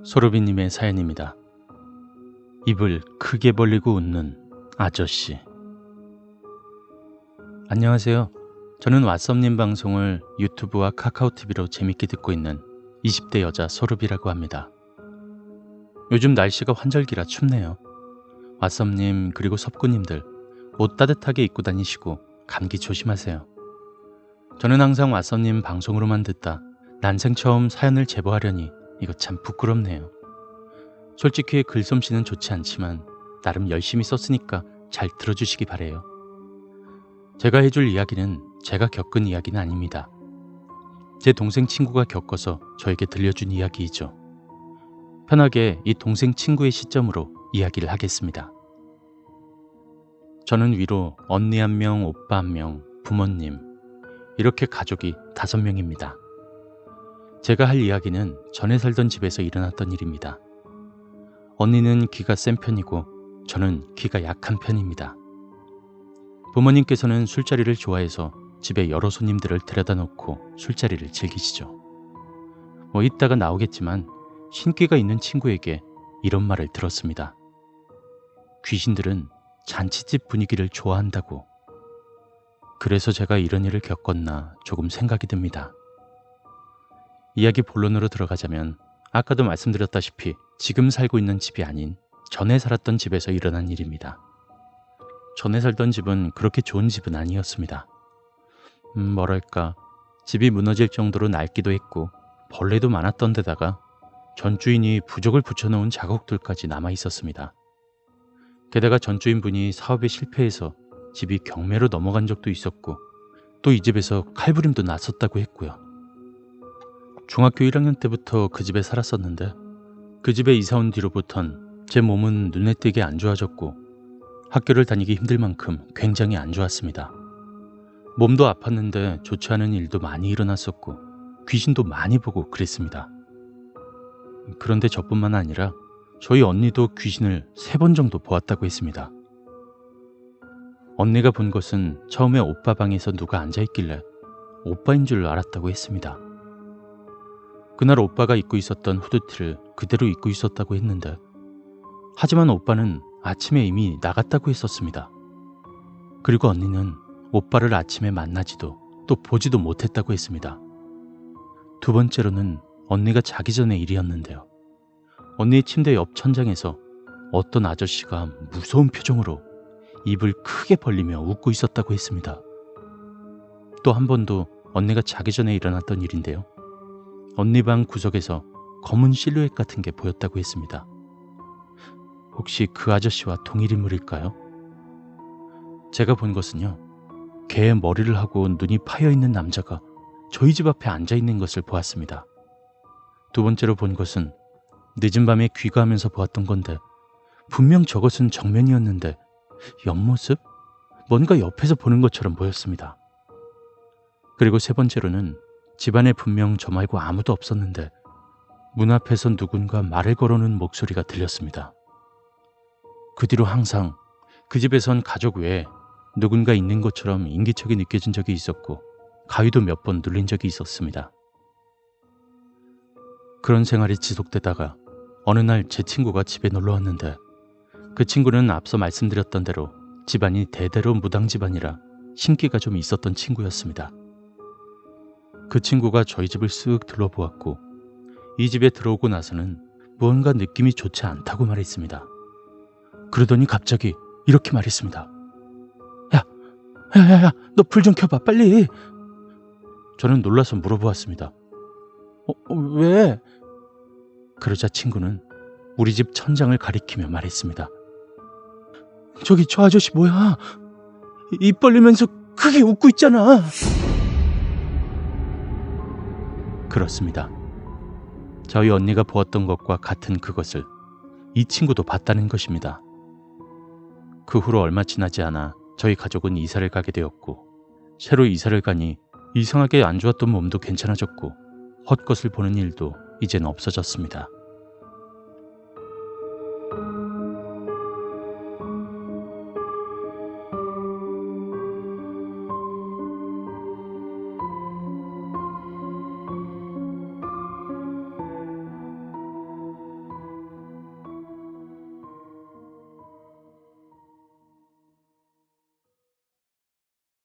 소르비님의 사연입니다. 입을 크게 벌리고 웃는 아저씨. 안녕하세요. 저는 왓썸님 방송을 유튜브와 카카오TV로 재밌게 듣고 있는 20대 여자 소르비라고 합니다. 요즘 날씨가 환절기라 춥네요. 왓썸님 그리고 섭구님들 옷 따뜻하게 입고 다니시고 감기 조심하세요. 저는 항상 왓썸님 방송으로만 듣다 난생 처음 사연을 제보하려니 이거 참 부끄럽네요. 솔직히 글솜씨는 좋지 않지만 나름 열심히 썼으니까 잘 들어주시기 바래요. 제가 해줄 이야기는 제가 겪은 이야기는 아닙니다. 제 동생 친구가 겪어서 저에게 들려준 이야기이죠. 편하게 이 동생 친구의 시점으로 이야기를 하겠습니다. 저는 위로 언니 1명, 오빠 1명, 부모님 이렇게 가족이 5명입니다. 제가 할 이야기는 전에 살던 집에서 일어났던 일입니다. 언니는 귀가 센 편이고 저는 귀가 약한 편입니다. 부모님께서는 술자리를 좋아해서 집에 여러 손님들을 데려다 놓고 술자리를 즐기시죠. 이따가 나오겠지만 신기가 있는 친구에게 이런 말을 들었습니다. 귀신들은 잔치집 분위기를 좋아한다고. 그래서 제가 이런 일을 겪었나 조금 생각이 듭니다. 이야기 본론으로 들어가자면 아까도 말씀드렸다시피 지금 살고 있는 집이 아닌 전에 살았던 집에서 일어난 일입니다. 전에 살던 집은 그렇게 좋은 집은 아니었습니다. 뭐랄까 집이 무너질 정도로 낡기도 했고 벌레도 많았던 데다가 전 주인이 부적을 붙여놓은 자국들까지 남아 있었습니다. 게다가 전 주인분이 사업에 실패해서 집이 경매로 넘어간 적도 있었고 또 이 집에서 칼부림도 났었다고 했고요. 중학교 1학년 때부터 그 집에 살았었는데 그 집에 이사 온 뒤로부턴 제 몸은 눈에 띄게 안 좋아졌고 학교를 다니기 힘들 만큼 굉장히 안 좋았습니다. 몸도 아팠는데 좋지 않은 일도 많이 일어났었고 귀신도 많이 보고 그랬습니다. 그런데 저뿐만 아니라 저희 언니도 귀신을 3번 정도 보았다고 했습니다. 언니가 본 것은 처음에 오빠 방에서 누가 앉아있길래 오빠인 줄 알았다고 했습니다. 그날 오빠가 입고 있었던 후드티를 그대로 입고 있었다고 했는데 하지만 오빠는 아침에 이미 나갔다고 했었습니다. 그리고 언니는 오빠를 아침에 만나지도 또 보지도 못했다고 했습니다. 두 번째로는 언니가 자기 전의 일이었는데요. 언니의 침대 옆 천장에서 어떤 아저씨가 무서운 표정으로 입을 크게 벌리며 웃고 있었다고 했습니다. 또 한 번도 언니가 자기 전에 일어났던 일인데요. 언니 방 구석에서 검은 실루엣 같은 게 보였다고 했습니다. 혹시 그 아저씨와 동일 인물일까요? 제가 본 것은요. 개의 머리를 하고 눈이 파여있는 남자가 저희 집 앞에 앉아있는 것을 보았습니다. 두 번째로 본 것은 늦은 밤에 귀가하면서 보았던 건데 분명 저것은 정면이었는데 옆모습? 뭔가 옆에서 보는 것처럼 보였습니다. 그리고 세 번째로는 집안에 분명 저 말고 아무도 없었는데 문 앞에서 누군가 말을 걸어오는 목소리가 들렸습니다. 그 뒤로 항상 그 집에선 가족 외에 누군가 있는 것처럼 인기척이 느껴진 적이 있었고 가위도 몇 번 눌린 적이 있었습니다. 그런 생활이 지속되다가 어느 날 제 친구가 집에 놀러 왔는데 그 친구는 앞서 말씀드렸던 대로 집안이 대대로 무당 집안이라 신기가 좀 있었던 친구였습니다. 그 친구가 저희 집을 쓱 둘러보았고 이 집에 들어오고 나서는 무언가 느낌이 좋지 않다고 말했습니다. 그러더니 갑자기 이렇게 말했습니다. 야, 너 불 좀 켜봐, 빨리. 저는 놀라서 물어보았습니다. 왜? 그러자 친구는 우리 집 천장을 가리키며 말했습니다. 저기 저 아저씨 뭐야? 입 벌리면서 크게 웃고 있잖아. 그렇습니다. 저희 언니가 보았던 것과 같은 그것을 이 친구도 봤다는 것입니다. 그 후로 얼마 지나지 않아 저희 가족은 이사를 가게 되었고 새로 이사를 가니 이상하게 안 좋았던 몸도 괜찮아졌고 헛것을 보는 일도 이젠 없어졌습니다.